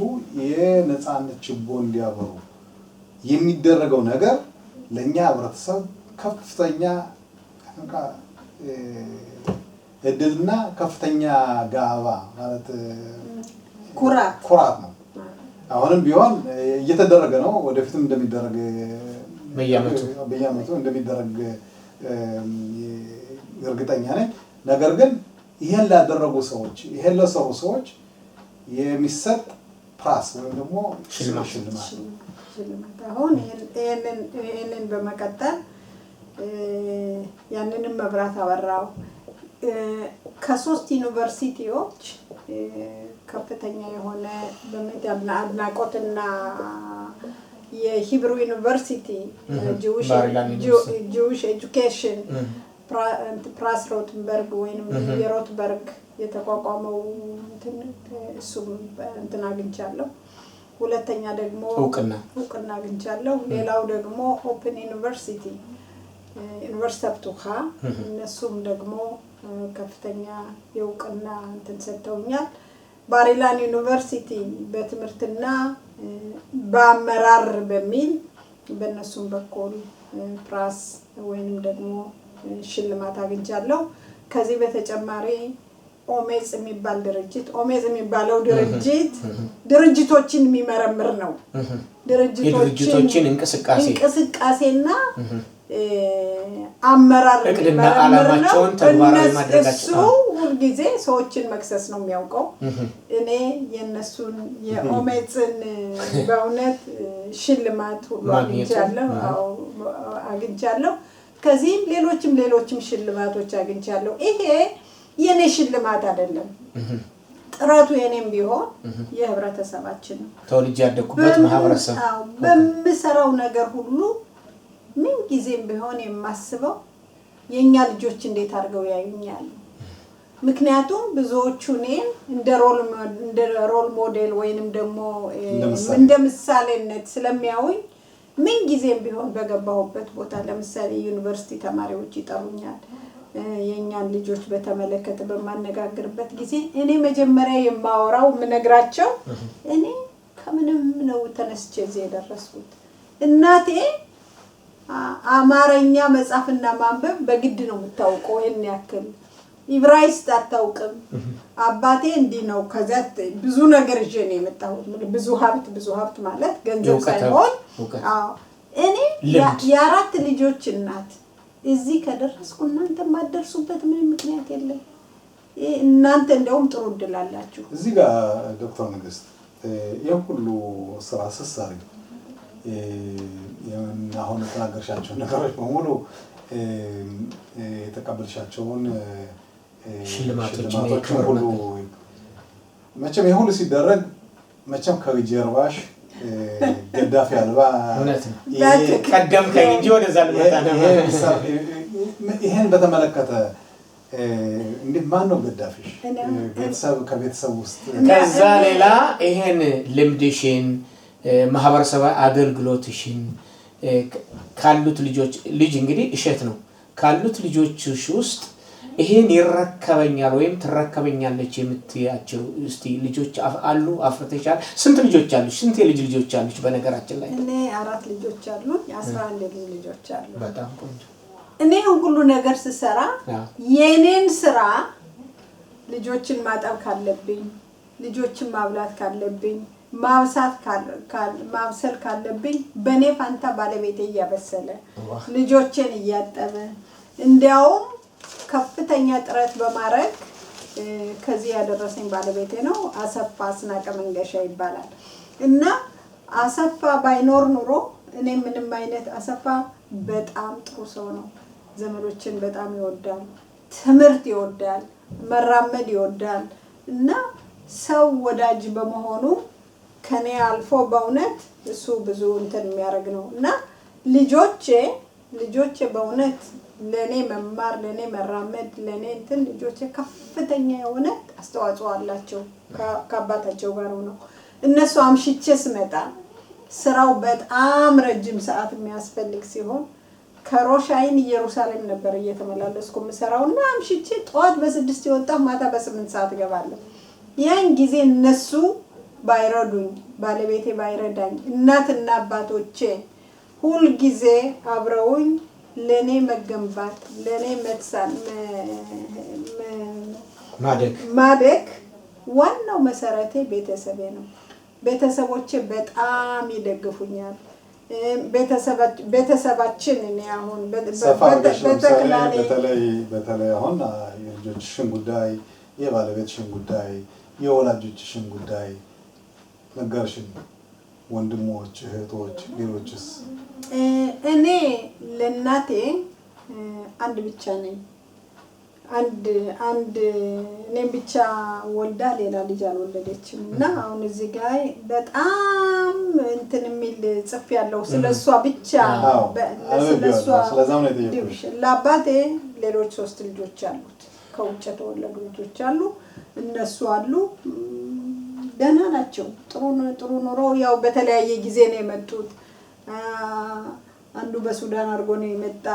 የነጻነት ችቦ እንዲያበሩ የሚደረገው ነገር ለኛ ህብረተሰብ ከፍተኛ እድልና ከፍተኛ ጋባ ማለት ኩራት ነው። አሁንም ቢሆን እየተደረገ ነው፣ ወደፊትም እንደሚደረግ በየዓመቱ እንደሚደረግ እርግጠኛ ነኝ። ነገር ግን ይሄን ላደረጉ ሰዎች ይሄን ለሰሩ ሰዎች የሚሰጥ ፕራስ ወይም ደግሞ ሽልማት አሁን ይሄንን በመቀጠል ያንንም መብራት አበራው ከ3 ዩኒቨርሲቲዎች ከፍተኛ የሆነ አድናቆትና የሂብሩ ዩኒቨርሲቲ ጂዊሽ ኤጁኬሽን ፕራስ ሮትንበርግ ወይንም የሮትበርግ የተቋቋመው እሱም እንትን አግኝቻለሁ። ሁለተኛ ደግሞ እውቅና አግኝቻለሁ። ሌላው ደግሞ ኦፕን ዩኒቨርሲቲ ዩኒቨርሲቲ እነሱም ደግሞ ከፍተኛ የእውቅና እንትን ሰጥተውኛል። ባሪላን ዩኒቨርሲቲ በትምህርትና በአመራር በሚል በእነሱም በኩል ፕራስ ወይንም ደግሞ ሽልማት አግኝቻለሁ። ከዚህ በተጨማሪ ኦሜዝ የሚባል የሚባለው ድርጅቶችን የሚመረምር ነው። ድርጅቶችን እንቅስቃሴና አመራር እቅድና ዓላማቸውን ተግባራዊ ማድረጋቸው ሁልጊዜ ሰዎችን መክሰስ ነው የሚያውቀው። እኔ የነሱን የኦሜዝን በእውነት ሽልማት ሁሉ አግኝቻለሁ። ከዚህም ሌሎችም ሽልማቶች አግኝቻለሁ። ይሄ የኔ ሽልማት አይደለም፣ ጥረቱ የኔም ቢሆን የህብረተሰባችን ነው። ተወልጄ ያደኩበት ማህበረሰብ በምሰራው ነገር ሁሉ ምን ጊዜም ቢሆን የማስበው የኛ ልጆች እንዴት አድርገው ያዩኛል። ምክንያቱም ብዙዎቹ እኔን እንደ ሮል ሞዴል ወይንም ደግሞ እንደ ምሳሌነት ስለሚያዩኝ ምን ጊዜም ቢሆን በገባሁበት ቦታ ለምሳሌ ዩኒቨርሲቲ ተማሪዎች ይጠሩኛል። የኛን ልጆች በተመለከተ በማነጋገርበት ጊዜ እኔ መጀመሪያ የማወራው ምነግራቸው እኔ ከምንም ነው ተነስቼ እዚህ የደረስኩት። እናቴ አማርኛ መጻፍና ማንበብ በግድ ነው የምታውቀው፣ ይሄን ያክል ኢብራይስጥ አታውቅም። አባቴ እንዲህ ነው። ከዛ ብዙ ነገር ይዤ ነው የመጣሁት። ብዙ ሀብት ማለት ገንዘብ ሳይሆን እኔ የአራት ልጆች እናት እዚህ ከደረስኩ እናንተ ማደርሱበት ምንም ምክንያት የለም። እናንተ እንደውም ጥሩ እድል አላችሁ። እዚህ ጋር ዶክተር ንግስት የሁሉ ስራ ሰሳሪ አሁን ተናገርሻቸው ነገሮች በሙሉ የተቀበልሻቸውን ሽልማቶች ሁሉ መቼም የሁሉ ሲደረግ መቼም ከጀርባሽ ገዳፊ አልባ ቀደም ከእንጂ ወደዛ ልመጣ ነበር። ይሄን በተመለከተ እንዴት ማን ነው ገዳፊሽ? ከቤተሰብ ውስጥ ከዛ ሌላ ይሄን ልምድሽን ማህበረሰብ አገልግሎትሽን ካሉት ልጅ እንግዲህ እሸት ነው ካሉት ልጆችሽ ውስጥ ይሄን ይረከበኛል ወይም ትረከበኛለች የምትያቸው እስቲ ልጆች አሉ አፍርተሻል? ስንት ልጆች አሉሽ? ስንት የልጅ ልጆች አሉሽ? በነገራችን ላይ እኔ 4 ልጆች አሉኝ፣ 11 ልጆች አሉ። በጣም ቆንጆ። እኔ ሁሉ ነገር ስሰራ የኔን ስራ ልጆችን ማጠብ ካለብኝ፣ ልጆችን ማብላት ካለብኝ፣ ማብሰል ካለብኝ በኔ ፋንታ ባለቤቴ እያበሰለ ልጆችን እያጠበ እንዲያውም ከፍተኛ ጥረት በማድረግ ከዚህ ያደረሰኝ ባለቤቴ ነው። አሰፋ አስናቀ መንገሻ ይባላል። እና አሰፋ ባይኖር ኑሮ እኔ ምንም አይነት አሰፋ በጣም ጥሩ ሰው ነው። ዘመዶችን በጣም ይወዳል፣ ትምህርት ይወዳል፣ መራመድ ይወዳል እና ሰው ወዳጅ በመሆኑ ከኔ አልፎ በእውነት እሱ ብዙ እንትን የሚያደርግ ነው እና ልጆቼ በእውነት ለኔ መማር፣ ለኔ መራመድ፣ ለኔ እንትን ልጆቼ ከፍተኛ የሆነ አስተዋጽኦ አላቸው። ከአባታቸው ጋር ነው። እነሱ አምሽቼ ስመጣ ስራው በጣም ረጅም ሰዓት የሚያስፈልግ ሲሆን ከሮሻይን ኢየሩሳሌም ነበር እየተመላለስኩ የምሰራውና አምሽቼ ጠዋት በ6 የወጣሁ ማታ በ8 ሰዓት እገባለሁ። ያን ጊዜ እነሱ ባይረዱኝ፣ ባለቤቴ ባይረዳኝ፣ እናትና አባቶቼ ሁሉ ጊዜ አብረውኝ ለኔ መገንባት፣ ለኔ መትሳን ማደግ ዋናው መሰረቴ ቤተሰቤ ነው። ቤተሰቦቼ በጣም ይደግፉኛል። ቤተሰባችን እኔ አሁን በተለይ አሁን የልጆችሽን ጉዳይ፣ የባለቤትሽን ጉዳይ፣ የወላጆችሽን ጉዳይ ነገርሽን። ወንድሞች፣ እህቶች፣ ሌሎችስ? እኔ ለእናቴ አንድ ብቻ ነኝ። አንድ እኔም ብቻ ወልዳ ሌላ ልጅ አልወለደችም እና አሁን እዚህ ጋር በጣም እንትን የሚል ጽፍ ያለው ስለሷ ብቻ ለአባቴ ሌሎች 3 ልጆች አሉት። ከውጭ የተወለዱ ልጆች አሉ። እነሱ አሉ ደህና ናቸው። ጥሩ ኑሮ ያው በተለያየ ጊዜ ነው የመጡት። አንዱ በሱዳን አድርጎ ነው የመጣ።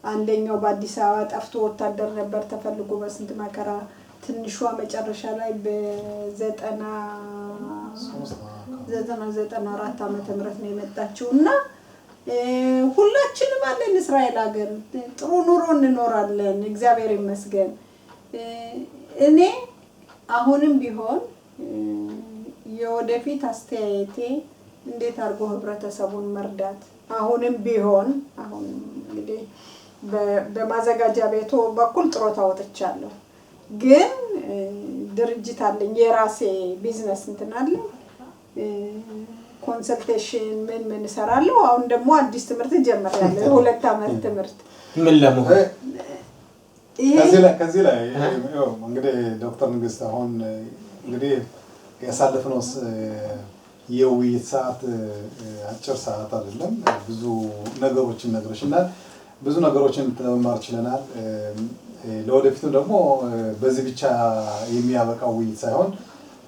አንደኛው በአዲስ አበባ ጠፍቶ ወታደር ነበር ተፈልጎ በስንት መከራ። ትንሿ መጨረሻ ላይ በ94 ዓመተ ምህረት ነው የመጣችው እና ሁላችንም አለን እስራኤል ሀገር ጥሩ ኑሮ እንኖራለን እግዚአብሔር ይመስገን። እኔ አሁንም ቢሆን የወደፊት አስተያየቴ እንዴት አድርጎ ህብረተሰቡን መርዳት አሁንም ቢሆን አሁን እንግዲህ በማዘጋጃ ቤቱ በኩል ጥሮታ ወጥቻለሁ። ግን ድርጅት አለኝ የራሴ ቢዝነስ እንትን አለኝ። ኮንሰልቴሽን ምን እሰራለሁ። አሁን ደግሞ አዲስ ትምህርት ጀምሬያለሁ። 2 ዓመት ትምህርት ምን ለመሆን ከዚህ ላይ እንግዲህ ዶክተር ንግስት አሁን እንግዲህ ያሳለፍነው የውይይት ሰዓት አጭር ሰዓት አይደለም። ብዙ ነገሮችን ነግረሽናል። ብዙ ነገሮችን ተማር ችለናል። ለወደፊቱም ደግሞ በዚህ ብቻ የሚያበቃው ውይይት ሳይሆን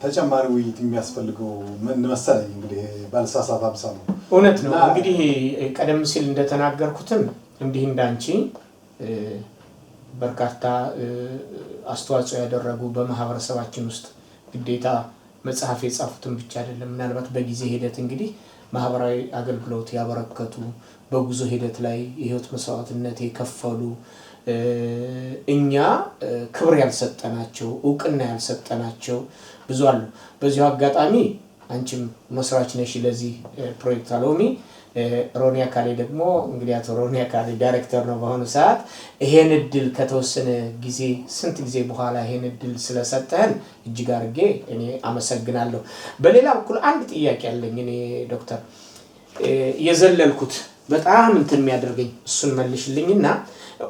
ተጨማሪ ውይይት የሚያስፈልገው ምን መሰለኝ እንግዲህ ባልሳሳት አብሳ ነው። እውነት ነው። እንግዲህ ቀደም ሲል እንደተናገርኩትም እንዲህ እንዳንቺ በርካታ አስተዋጽኦ ያደረጉ በማህበረሰባችን ውስጥ ግዴታ መጽሐፍ የጻፉትን ብቻ አይደለም ምናልባት በጊዜ ሂደት እንግዲህ ማህበራዊ አገልግሎት ያበረከቱ በጉዞ ሂደት ላይ የህይወት መስዋዕትነት የከፈሉ እኛ ክብር ያልሰጠናቸው ዕውቅና ያልሰጠናቸው ብዙ አሉ። በዚሁ አጋጣሚ አንቺም መስራች ነሽ ለዚህ ፕሮጀክት አሎሚ። ሮኒያ ካሌ ደግሞ እንግዲህ አቶ ሮኒያ ካሌ ዳይሬክተር ነው በአሁኑ ሰዓት። ይሄን እድል ከተወሰነ ጊዜ ስንት ጊዜ በኋላ ይሄን እድል ስለሰጠን እጅግ አድርጌ እኔ አመሰግናለሁ። በሌላ በኩል አንድ ጥያቄ አለኝ እኔ ዶክተር የዘለልኩት በጣም እንትን የሚያደርገኝ እሱን መልሽልኝና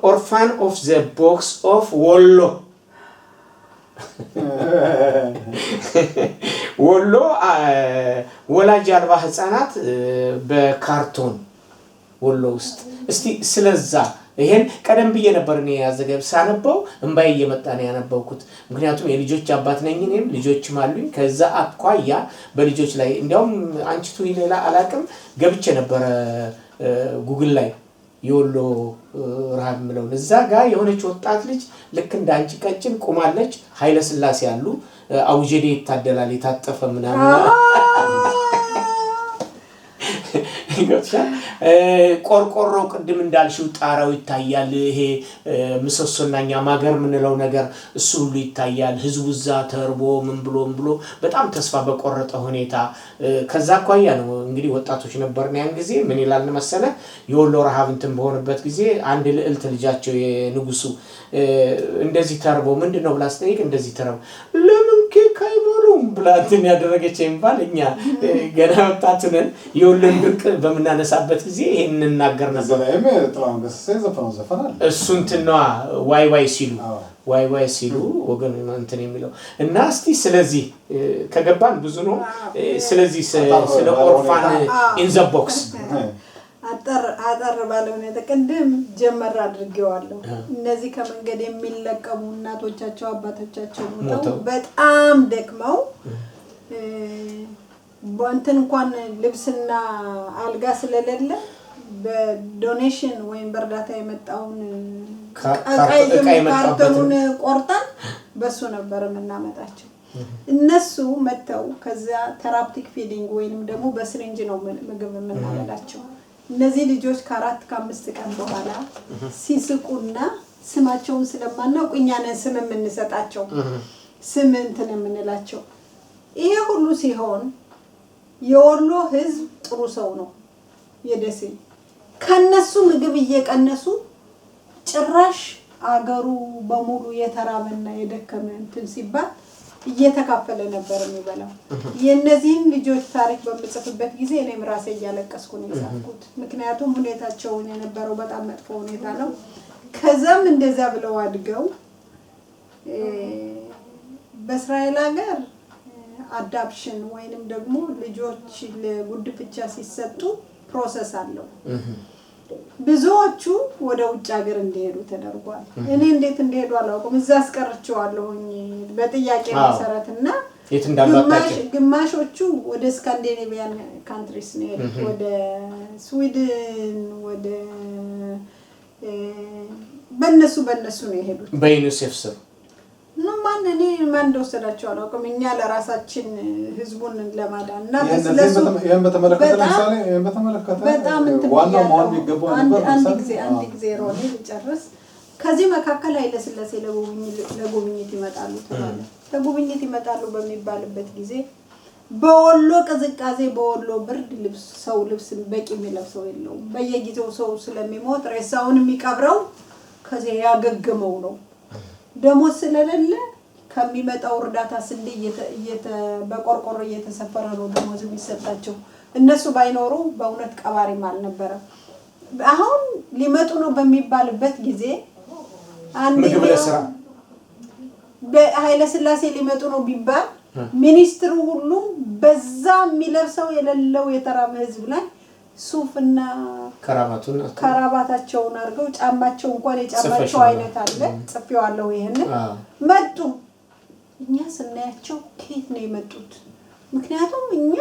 ኦርፋን ኦፍ ዘ ቦክስ ኦፍ ወሎ ወሎ ወላጅ አልባ ህፃናት በካርቶን ወሎ ውስጥ እስቲ ስለዛ ይሄን ቀደም ብዬ ነበር እኔ ያዘጋጅ ሳነበው እንባይ እየመጣ ነው ያነበብኩት። ምክንያቱም የልጆች አባት ነኝ እኔም ልጆችም አሉኝ። ከዛ አቋያ በልጆች ላይ እንዲያውም አንቺቱ ሌላ አላቅም ገብቼ ነበር ጉግል ላይ የወሎ ረሃብ ምለው እዛ ጋር የሆነች ወጣት ልጅ ልክ እንዳንቺ ቀጭን ቆማለች። ኃይለ ስላሴ ያሉ አውጀዴ ይታደላል የታጠፈ ምናምን ይገርምሻል ቆርቆሮ ቅድም እንዳልሽው ጣራው ይታያል ይሄ ምሰሶናኛ ማገር ምንለው ነገር እሱ ሁሉ ይታያል ህዝቡ ዛ ተርቦ ምን ብሎ በጣም ተስፋ በቆረጠ ሁኔታ ከዛ አቋያ ነው እንግዲህ ወጣቶች ነበርና ያን ጊዜ ምን ይላል መሰለ የወሎ ረሃብንትን በሆነበት ጊዜ አንድ ልዕልት ልጃቸው የንጉሱ እንደዚህ ተርቦ ምንድነው ብላ አስጠይቅ እንደዚህ ተርቦ ለምን ኬክ አይበሉም ብላትን ያደረገች እንባልኛ ገና ወጣቱን የወሎን ድርቅ በመናነሳበት ጊዜ ይሄን እናገር ነበር ጥራም ገሰሰ ዘፈናል እሱን ትነዋ ዋይ ሲሉ ወገን እንትን የሚለው እና እስቲ ስለዚህ ከገባን ብዙ ነው ስለዚህ ስለ ኦርፋን ኢን ዘ ቦክስ አጠር ባለው ነው ተቀደም ጀመር አድርጌዋለሁ እነዚህ ከመንገድ የሚለቀሙ እናቶቻቸው አባቶቻቸው ሞተው በጣም ደክመው እንትን እንኳን ልብስና አልጋ ስለሌለ በዶኔሽን ወይም በርዳታ የመጣውን ካርቶኑን ቆርጠን በሱ ነበር የምናመጣቸው እነሱ መተው ከዛ ቴራፒቲክ ፊዲንግ ወይንም ደግሞ በስሪንጅ ነው ምግብ የምናበላቸው እነዚህ ልጆች ከ4 ከ5 ቀን በኋላ ሲስቁና ስማቸውን ስለማናውቅ እኛ ነን ስም የምንሰጣቸው ስም እንትን የምንላቸው ይሄ ሁሉ ሲሆን የወሎ ህዝብ ጥሩ ሰው ነው የደሴ ከነሱ ምግብ እየቀነሱ ጭራሽ አገሩ በሙሉ የተራበና የደከመ እንትን ሲባል እየተካፈለ ነበር የሚበላው የነዚህን ልጆች ታሪክ በመጽፈበት ጊዜ እኔም ራሴ ያለቀስኩ ነው የጻፍኩት ምክንያቱም ሁኔታቸው የነበረው በጣም መጥፎ ሁኔታ ነው ከዛም እንደዛ ብለው አድገው በእስራኤል ሀገር አዳፕሽን ወይንም ደግሞ ልጆች ለጉድፍቻ ሲሰጡ ፕሮሰስ አለው ብዙዎቹ ወደ ውጭ ሀገር እንዲሄዱ ተደርጓል እኔ እንዴት እንደሄዱ አላውቅም እዛ አስቀርቻለሁኝ በጥያቄ መሰረትና የት እንዳላጣቸው ግማሾቹ ወደ ስካንዲኔቪያን ካንትሪስ ነው ወደ ስዊድን ወደ በእነሱ ነው የሄዱት በዩኒሴፍ ስር ነው ማን እንደወሰዳቸው አላውቅም እኛ ለራሳችን ህዝቡን ለማዳንና ያን በተመለከተ ለምሳሌ በጣም ዋናው ማን የሚገባው ነበር አንድ ጊዜ ሮኔ ልጨርስ ከዚህ መካከል ኃይለ ሥላሴ ለጉብኝት ይመጣሉ ተባለ ለጉብኝት ይመጣሉ በሚባልበት ጊዜ በወሎ ቅዝቃዜ በወሎ ብርድ ልብስ በቂ የሚለብሰው የለውም በየጊዜው ሰው ስለሚሞት ሬሳውን የሚቀብረው ከዚህ ያገገመው ነው ደሞዝ ስለሌለ ከሚመጣው እርዳታ ስንዴ በቆርቆሮ እየተሰፈረ ነው ደሞዝ የሚሰጣቸው እነሱ ባይኖሩ በእውነት ቀባሪም አልነበረ አሁን ሊመጡ ነው በሚባልበት ጊዜ አንድ በኃይለ ሥላሴ ሊመጡ ነው ቢባል ሚኒስትሩ ሁሉ በዛ የሚለብሰው የሌለው የተራመ ህዝብ ላይ ሱፍና ከራባታቸውን አርገው ጫማቸው እንኳን የጫማቸው አይነት አለ ጽፌዋለሁ ይሄን መጡ እኛ ስናያቸው ከየት ነው የመጡት ምክንያቱም እኛ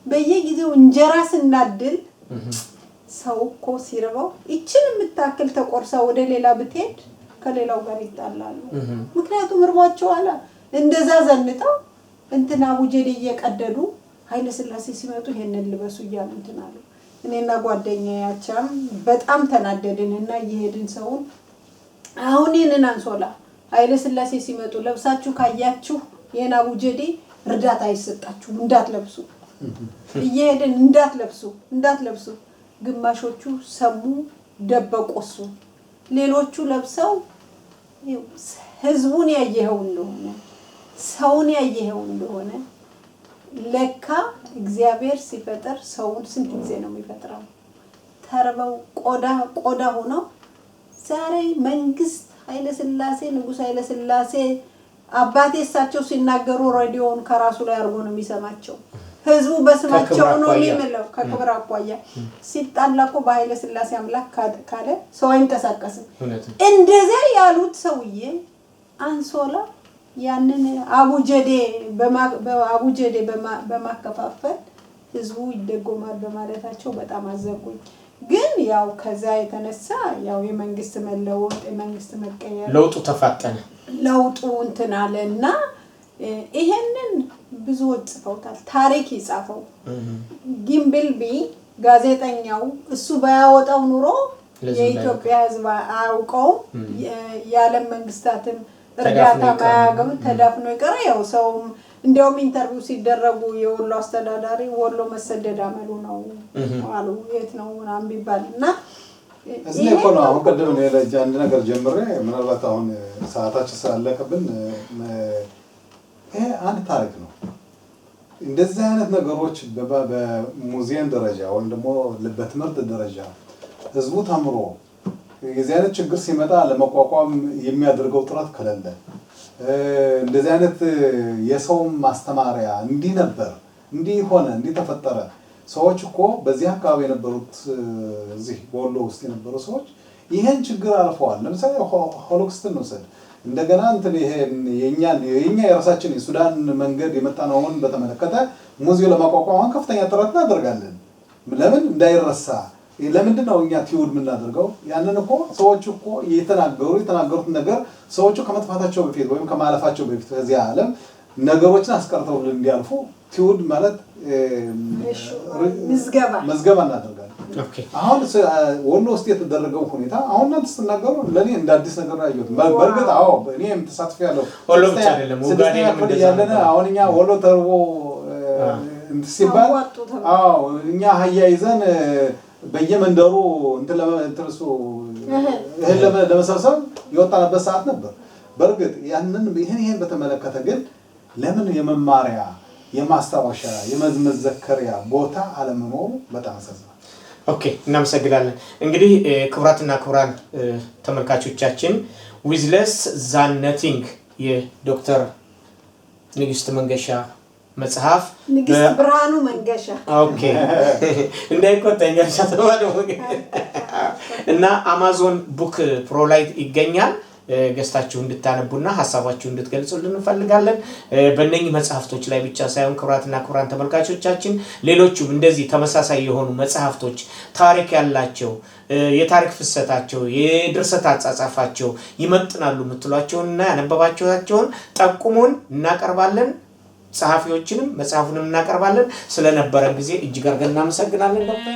በየጊዜው እንጀራ ስናድል ሰው እኮ ሲርበው እቺን የምታክል ተቆርሳ ወደ ሌላ ብትሄድ ከሌላው ጋር ይጣላሉ ምክንያቱም እርባቸው አላ እንደዛ ዘንጠው እንትና አቡጀዴ እየቀደዱ ኃይለ ሥላሴ ሲመጡ ይሄንን ልበሱ ይያሉ እንትናሉ እኔና ጓደኛያቻም በጣም ተናደድንና ይሄድን ሰው አሁን ይሄንን አንሶላ ኃይለ ሥላሴ ሲመጡ ለብሳችሁ ካያችሁ የና አቡጀዴ እርዳታ አይሰጣችሁ እንዳትለብሱ ይሄድን እንዳትለብሱ ግማሾቹ ሰሙ ደበቆሱ ሌሎቹ ለብሰው ህዝቡን ያየኸው እንደሆነ ሰውን ያየኸው እንደሆነ ለካ እግዚአብሔር ሲፈጥር ሰውን ስንት ጊዜ ነው የሚፈጥረው ተርበው ቆዳ ሆኖ ዛሬ መንግስት ኃይለ ሥላሴ ንጉስ ኃይለ ሥላሴ አባቴ እሳቸው ሲናገሩ ሬዲዮን ከራሱ ላይ አርጎ ነው የሚሰማቸው ህዝቡ በስማቸው ነው የሚመለው ከክብር አቋያ ሲጣላቆ በኃይለ ሥላሴ አምላክ ካለ ሰው አይንቀሳቀስም እንደዛ ያሉት ሰውዬ አንሶላ ያንን አቡጀዴ በማከፋፈል ህዝቡ ይደጎማል በማለታቸው በጣም አዘንኩኝ ግን ያው ከዛ የተነሳ ያው የመንግስት መለወጥ የመንግስት መቀየር ለውጡ ተፋጠነ ለውጡ እንትን አለና ይሄንን ብዙዎች ጽፈውታል ታሪክ ይጻፈው ጊምብልቢ ጋዜጠኛው እሱ ባያወጣው ኑሮ የኢትዮጵያ ሕዝብ አውቀው የዓለም መንግስታትም እርዳታ ማያገም ተዳፍኖ ይቀር ያው ሰው እንዲያውም ኢንተርቪው ሲደረጉ የወሎ አስተዳዳሪ ወሎ መሰደድ አመሉ ነው አሉ የት ነው ምናምን ቢባልና እዚህ እኮ ነው አሁን ቀደም ነው ያለ አንድ ነገር ጀምሬ ምናልባት አሁን ሰዓታችን ስላለቀብን ይሄ አንድ ታሪክ ነው እንደዚህ አይነት ነገሮች በሙዚየም ደረጃ ወይም ደግሞ በትምህርት ደረጃ ህዝቡ ተምሮ የዚህ አይነት ችግር ሲመጣ ለመቋቋም የሚያደርገው ጥረት ከሌለ እንደዚህ አይነት የሰው ማስተማሪያ እንዲህ ነበር እንዲህ ሆነ እንዲህ ተፈጠረ ሰዎች እኮ በዚህ አካባቢ የነበሩት እዚህ ወሎ ውስጥ የነበሩ ሰዎች ይሄን ችግር አልፈዋል ለምሳሌ ሆሎኮስትን ነው ሰድ እንደገና እንትን ይሄ የኛ የራሳችን የሱዳን መንገድ የመጣነውን በተመለከተ ሙዚየም ለማቋቋም ከፍተኛ ጥረት እናደርጋለን ለምን እንዳይረሳ ለምንድን ነው እኛ ቲውድ ምናደርገው ያንን እኮ ሰዎች እኮ የተናገሩት ነገር ሰዎች ከመጥፋታቸው በፊት ወይም ከማለፋቸው በፊት ከዚህ ዓለም ነገሮችን አስቀርተው እንዲያልፉ ቲውድ ማለት መዝገባ እናደርጋለን ኦኬ አሁን ወሎ ውስጥ የተደረገው ሁኔታ አሁን እናንተ ስትናገሩ ለኔ እንደ አዲስ ነገር አየሁት በርግጥ አዎ እኔም ተሳትፎ ያለው ወሎ ብቻ አይደለም ወጋዴንም እንደዛ ያለና አሁን እኛ ወሎ ተርቦ ሲባል አዎ እኛ ሀያ ይዘን በየመንደሩ እንትለሱ እህል ለመሰብሰብ የወጣንበት ሰዓት ነበር በርግጥ ያንን ይሄን በተመለከተ ግን ለምን የመማሪያ የማስታወሻ የመዘከሪያ ቦታ አለመኖሩ በጣም አሳዝናል ኦኬ እናመሰግናለን እንግዲህ ክብራትና ክብራን ተመልካቾቻችን ዊዝለስ ዛን ነቲንግ የዶክተር ንግስት መንገሻ መጽሐፍ ንግስት ብርሃኑ መንገሻ ኦኬ እንዳይቆጣኝ ያሻተባለው እና አማዞን ቡክ ፕሮ ላይ ይገኛል ገስታችሁ እንድታነቡና ሐሳባችሁ እንድትገልጹልን እንፈልጋለን በእነኚህ መጽሐፍቶች ላይ ብቻ ሳይሆን ክብራትና ክብራን ተመልካቾቻችን ሌሎችም እንደዚህ ተመሳሳይ የሆኑ መጽሐፍቶች ታሪክ ያላቸው የታሪክ ፍሰታቸው የድርሰት አጻጻፋቸው ይመጥናሉ የምትሏቸውንና ያነበባቸውን ጠቁሙን እናቀርባለን ጸሐፊዎችንም መጽሐፉንም እናቀርባለን ስለነበረ ጊዜ እጅግ አድርገን እናመሰግናለን ዶክተር